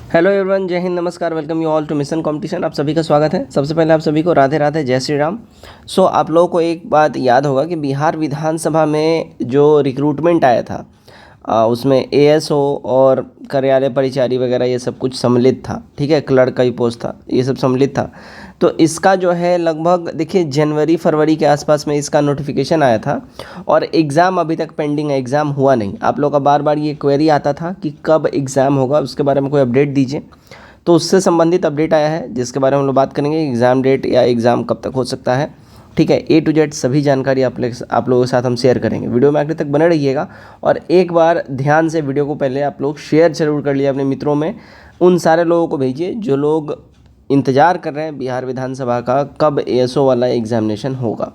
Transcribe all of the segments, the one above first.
Hello everyone, जय हिंद, नमस्कार, welcome you all to mission competition. आप सभी का स्वागत है। सबसे पहले आप सभी को राधे राधे, जय श्री राम। आप लोगों को एक बात याद होगा कि बिहार विधानसभा में जो रिक्रूटमेंट आया था उसमें एएसओ और कार्यालय परिचारी वगैरह ये सब कुछ सम्मिलित था। ठीक है, क्लर्क का भी पोस्ट था, ये सब सम्मिलित था। तो इसका जो है लगभग देखिए जनवरी फरवरी के आसपास में इसका नोटिफिकेशन आया था और एग्ज़ाम अभी तक पेंडिंग है, एग्ज़ाम हुआ नहीं। आप लोग का बार बार ये क्वेरी आता था कि कब एग्ज़ाम होगा, उसके बारे में कोई अपडेट दीजिए। तो उससे संबंधित अपडेट आया है जिसके बारे में हम लोग बात करेंगे, एग्ज़ाम डेट या एग्ज़ाम कब तक हो सकता है। ठीक है, A to Z सभी जानकारी आप लोगों के साथ हम शेयर करेंगे। वीडियो में आखिर तक बने रहिएगा और एक बार ध्यान से वीडियो को पहले आप लोग शेयर जरूर कर लिए अपने मित्रों में। उन सारे लोगों को भेजिए जो लोग इंतज़ार कर रहे हैं बिहार विधानसभा का कब एएसओ वाला एग्जामिनेशन होगा।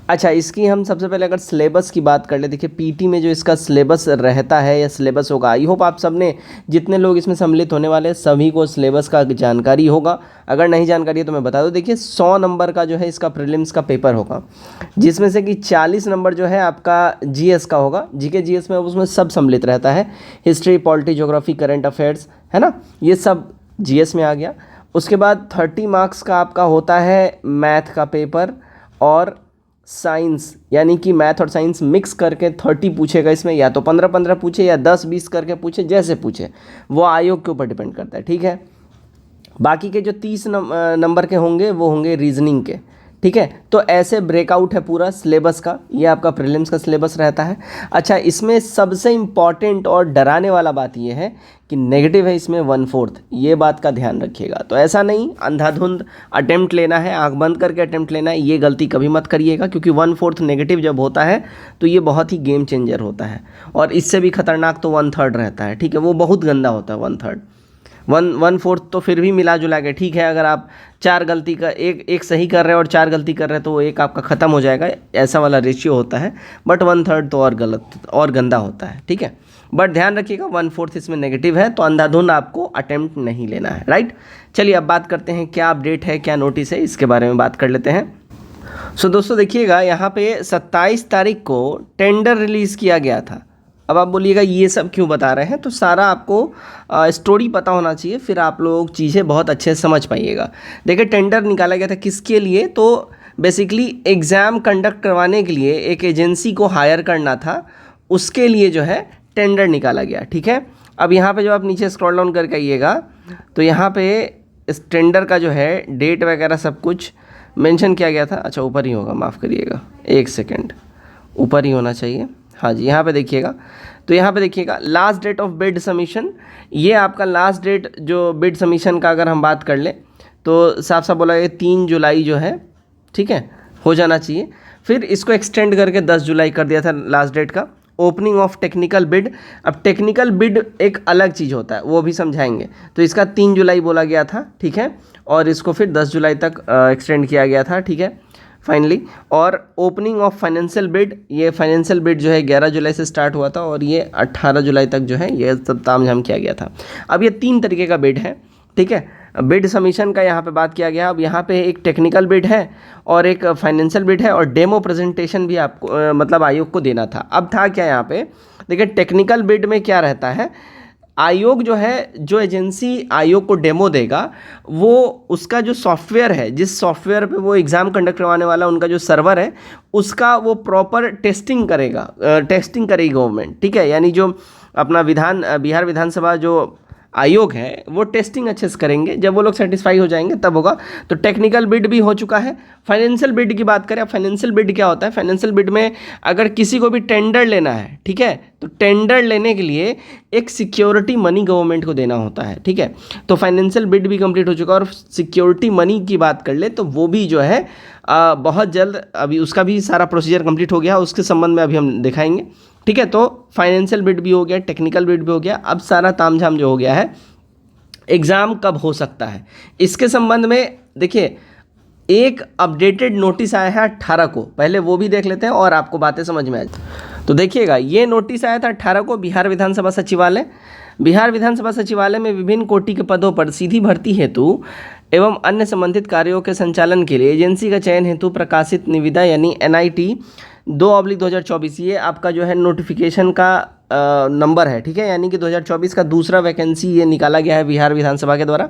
अच्छा, इसकी हम सबसे पहले अगर सिलेबस की बात कर ले, देखिए पीटी में जो इसका सिलेबस रहता है या सिलेबस होगा, आई होप आप सब ने, जितने लोग इसमें सम्मिलित होने वाले हैं सभी को सिलेबस का जानकारी होगा। अगर नहीं जानकारी है तो मैं बता दूं, देखिए 100 नंबर का जो है इसका प्रीलिम्स का पेपर होगा, जिसमें से कि 40 नंबर जो है आपका जीएस का होगा। जीके जीएस में उसमें सब सम्मिलित रहता है, history, polity, geography, current affairs, है ना, ये सब जीएस में आ गया। उसके बाद 30 मार्क्स का आपका होता है मैथ का पेपर और साइंस, यानी कि मैथ और साइंस मिक्स करके 30 पूछेगा इसमें, या तो 15-15 पूछे या 10-20 करके पूछे, जैसे पूछे वो आयोग के ऊपर डिपेंड करता है। ठीक है, बाकी के जो 30 नंबर के होंगे वो होंगे रीजनिंग के। ठीक है, तो ऐसे ब्रेकआउट है पूरा सिलेबस का, ये आपका प्रीलिम्स का सिलेबस रहता है। अच्छा, इसमें सबसे इम्पॉर्टेंट और डराने वाला बात ये है कि नेगेटिव है इसमें 1/4, ये बात का ध्यान रखिएगा। तो ऐसा नहीं अंधाधुंध अटेम्प्ट लेना है, आंख बंद करके अटेम्प्ट लेना है, ये गलती कभी मत करिएगा, क्योंकि 1/4 नेगेटिव जब होता है तो ये बहुत ही गेम चेंजर होता है। और इससे भी खतरनाक तो 1/3 रहता है। ठीक है, वो बहुत गंदा होता है 1/3। 1/4 तो फिर भी मिला जुला के ठीक है। अगर आप 4 गलती का एक सही कर रहे हैं और 4 गलती कर रहे हैं तो वो एक आपका ख़त्म हो जाएगा, ऐसा वाला रेशियो होता है। बट 1/3 तो और गलत और गंदा होता है। ठीक है, बट ध्यान रखिएगा 1/4 इसमें नेगेटिव है, तो अंधाधुंध आपको अटेम्प्ट नहीं लेना है। राइट, चलिए अब बात करते हैं क्या अपडेट है, क्या नोटिस है, इसके बारे में बात कर लेते हैं। दोस्तों देखिएगा, यहाँ पे 27 तारीख को टेंडर रिलीज़ किया गया था। अब आप बोलिएगा ये सब क्यों बता रहे हैं, तो सारा आपको स्टोरी पता होना चाहिए, फिर आप लोग चीज़ें बहुत अच्छे से समझ पाइएगा। देखिए टेंडर निकाला गया था किसके लिए, तो बेसिकली एग्ज़ाम कंडक्ट करवाने के लिए एक एजेंसी को हायर करना था, उसके लिए जो है टेंडर निकाला गया। ठीक है, अब यहाँ पे जब आप नीचे स्क्रॉल डाउन करके आइएगा तो यहाँ पे इस टेंडर का जो है डेट वगैरह सब कुछ मेंशन किया गया था। अच्छा, ऊपर ही होगा, माफ़ करिएगा, एक सेकेंड, ऊपर ही होना चाहिए। हाँ जी, यहाँ पे देखिएगा, तो यहाँ पे देखिएगा last date of bid submission, ये आपका लास्ट डेट जो बिड सबमिशन का अगर हम बात कर लें तो साफ साफ बोला गया 3 जुलाई जो है, ठीक है, हो जाना चाहिए। फिर इसको एक्सटेंड करके 10 जुलाई कर दिया था लास्ट डेट का। ओपनिंग ऑफ टेक्निकल बिड, अब टेक्निकल बिड एक अलग चीज़ होता है, वो भी समझाएंगे। तो इसका 3 जुलाई बोला गया था, ठीक है, और इसको फिर 10 जुलाई तक एक्सटेंड किया गया था। ठीक है, फाइनली। और ओपनिंग ऑफ फाइनेंशियल बिड, ये फाइनेंशियल बिड जो है 11 जुलाई से स्टार्ट हुआ था और ये 18 जुलाई तक जो है ये सब तामझाम किया गया था। अब ये 3 तरीके का बिड है। ठीक है, बिड सबमिशन का यहाँ पे बात किया गया। अब यहाँ पे एक टेक्निकल बिड है और एक फाइनेंशियल बिड है और डेमो प्रेजेंटेशन भी आपको मतलब आयोग को देना था। अब था क्या यहाँ पे, देखिए टेक्निकल बिड में क्या रहता है, आयोग जो है, जो एजेंसी आयोग को डेमो देगा वो उसका जो सॉफ्टवेयर है, जिस सॉफ्टवेयर पे वो एग्ज़ाम कंडक्ट करवाने वाला उनका जो सर्वर है, उसका वो प्रॉपर टेस्टिंग करेगा, टेस्टिंग करेगी गवर्नमेंट। ठीक है, यानी जो अपना बिहार विधानसभा जो आयोग है वो टेस्टिंग अच्छे से करेंगे, जब वो लोग सेटिस्फाई हो जाएंगे तब होगा। तो टेक्निकल बिड भी हो चुका है। फाइनेंशियल बिड की बात करें, अब फाइनेंशियल बिड क्या होता है, फाइनेंशियल बिड में अगर किसी को भी टेंडर लेना है, ठीक है, तो टेंडर लेने के लिए एक सिक्योरिटी मनी गवर्नमेंट को देना होता है। ठीक है, तो फाइनेंशियल बिड भी कंप्लीट हो चुका है। और सिक्योरिटी मनी की बात कर ले तो वो भी जो है बहुत जल्द, अभी उसका भी सारा प्रोसीजर कंप्लीट हो गया, उसके संबंध में अभी हम दिखाएंगे। ठीक है, तो फाइनेंशियल बिड भी हो गया, टेक्निकल बिड भी हो गया। अब सारा तामझाम जो हो गया है, एग्ज़ाम कब हो सकता है, इसके संबंध में देखिए एक अपडेटेड नोटिस आया है 18 को, पहले वो भी देख लेते हैं और आपको बातें समझ में आ जाए। तो देखिएगा, ये नोटिस आया था 18 को बिहार विधानसभा सचिवालय। बिहार विधानसभा सचिवालय में विभिन्न कोटि के पदों पर सीधी भर्ती हेतु एवं अन्य संबंधित कार्यों के संचालन के लिए एजेंसी का चयन हेतु प्रकाशित निविदा यानी NIT 2/2024, ये आपका जो है नोटिफिकेशन का नंबर है, ठीक है, यानी कि 2024 का दूसरा वैकेंसी ये निकाला गया है बिहार विधानसभा के द्वारा।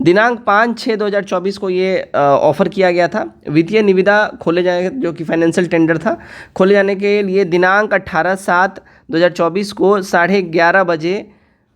दिनांक 5/6/2024 को ये ऑफर किया गया था। वित्तीय निविदा खोले जाने, जो कि फाइनेंशियल टेंडर था, खोले जाने के लिए दिनांक 18/7/2024 को 11:30 बजे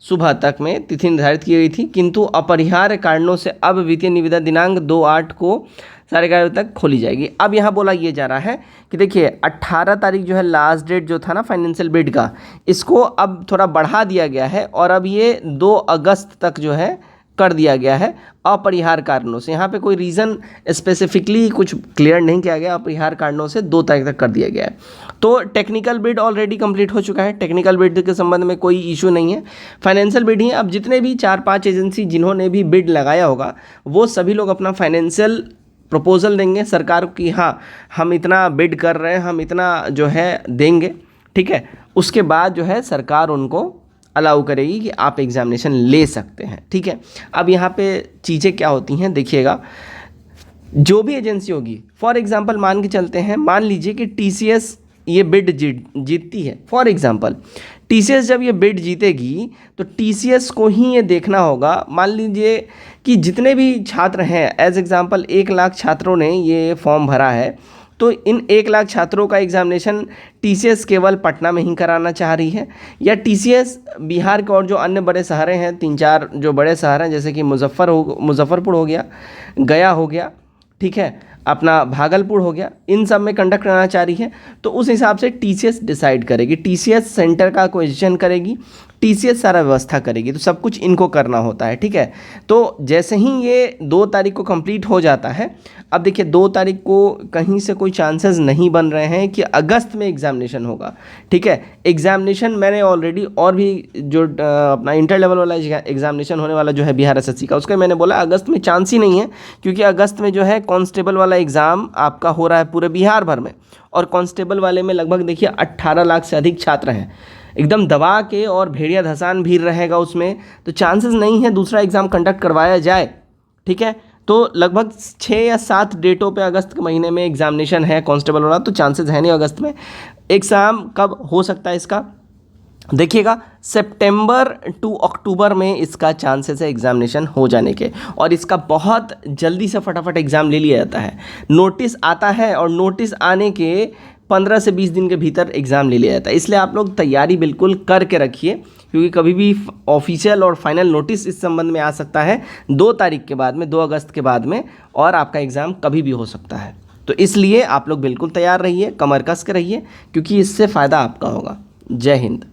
सुबह तक में तिथि निर्धारित की गई थी, किंतु अपरिहार्य कारणों से अब वित्तीय निविदा दिनांक 2/8 को 11:30 तक खोली जाएगी। अब यहाँ बोला ये जा रहा है कि देखिए 18 तारीख जो है लास्ट डेट जो था ना फाइनेंशियल बिड का, इसको अब थोड़ा बढ़ा दिया गया है और अब ये 2 अगस्त तक जो है कर दिया गया है अपरिहार्य कारणों से। यहाँ पे कोई रीज़न स्पेसिफिकली कुछ क्लियर नहीं किया गया, अपरिहार्य कारणों से 2 तारीख तक कर दिया गया है। तो टेक्निकल बिड ऑलरेडी कंप्लीट हो चुका है, टेक्निकल बिड के संबंध में कोई इशू नहीं है, फाइनेंशियल बिड ही है। अब जितने भी 4-5 एजेंसी जिन्होंने भी बिड लगाया होगा वो सभी लोग अपना फाइनेंशियल प्रपोजल देंगे सरकार को कि हाँ हम इतना बिड कर रहे हैं, हम इतना जो है देंगे, ठीक है। उसके बाद जो है सरकार उनको अलाउ करेगी कि आप एग्जामिनेशन ले सकते हैं, ठीक है। अब यहाँ पे चीज़ें क्या होती हैं देखिएगा, जो भी एजेंसी होगी, फॉर एग्जांपल मान के चलते हैं, मान लीजिए कि टीसीएस ये बिड जीतती है, फॉर एग्जांपल टीसीएस जब ये बिड जीतेगी तो टीसीएस को ही ये देखना होगा। मान लीजिए कि जितने भी छात्र हैं, एज एग्जांपल 1 लाख छात्रों ने ये फॉर्म भरा है, तो इन 1 लाख छात्रों का एग्जामिनेशन टीसीएस केवल पटना में ही कराना चाह रही है, या टीसीएस बिहार के और जो अन्य बड़े शहर हैं, 3-4 जो बड़े शहर हैं, जैसे कि मुजफ्फरपुर हो गया, गया हो गया, ठीक है, अपना भागलपुर हो गया, इन सब में कंडक्ट कराना चाह रही है। तो उस हिसाब से टीसीएस डिसाइड करेगी, टीसीएस सेंटर का एक्विजिशन करेगी, टीसीएस सारा व्यवस्था करेगी, तो सब कुछ इनको करना होता है, ठीक है। तो जैसे ही ये 2 तारीख को कंप्लीट हो जाता है, अब देखिए 2 तारीख को कहीं से कोई चांसेस नहीं बन रहे हैं कि अगस्त में एग्जामिनेशन होगा, ठीक है। एग्जामिनेशन मैंने ऑलरेडी और भी जो अपना इंटर लेवल वाला एग्जामिनेशन होने वाला जो है बिहार एसएससी का, उसका मैंने बोला अगस्त में चांस ही नहीं है, क्योंकि अगस्त में जो है कांस्टेबल वाला एग्ज़ाम आपका हो रहा है पूरे बिहार भर में, और कांस्टेबल वाले में लगभग देखिए 18 लाख से अधिक छात्र हैं, एकदम दबा के और भेड़िया धसान भीड़ रहेगा उसमें, तो चांसेस नहीं है दूसरा एग्ज़ाम कंडक्ट करवाया जाए, ठीक है। तो लगभग 6 या 7 डेटों पे अगस्त के महीने में एग्जामिनेशन है कांस्टेबल वाला, तो चांसेस है नहीं अगस्त में। एग्ज़ाम कब हो सकता है इसका देखिएगा, सितंबर टू अक्टूबर में इसका चांसेस है एग्जामिनेशन हो जाने के, और इसका बहुत जल्दी से फटाफट एग्ज़ाम ले लिया जाता है। नोटिस आता है और नोटिस आने के 15 से 20 दिन के भीतर एग्ज़ाम ले लिया जाता है। इसलिए आप लोग तैयारी बिल्कुल करके रखिए, क्योंकि कभी भी ऑफिशियल और फाइनल नोटिस इस संबंध में आ सकता है 2 तारीख के बाद में, 2 अगस्त के बाद में, और आपका एग्ज़ाम कभी भी हो सकता है। तो इसलिए आप लोग बिल्कुल तैयार रहिए, कमर कस के रहिए, क्योंकि इससे फ़ायदा आपका होगा। जय हिंद।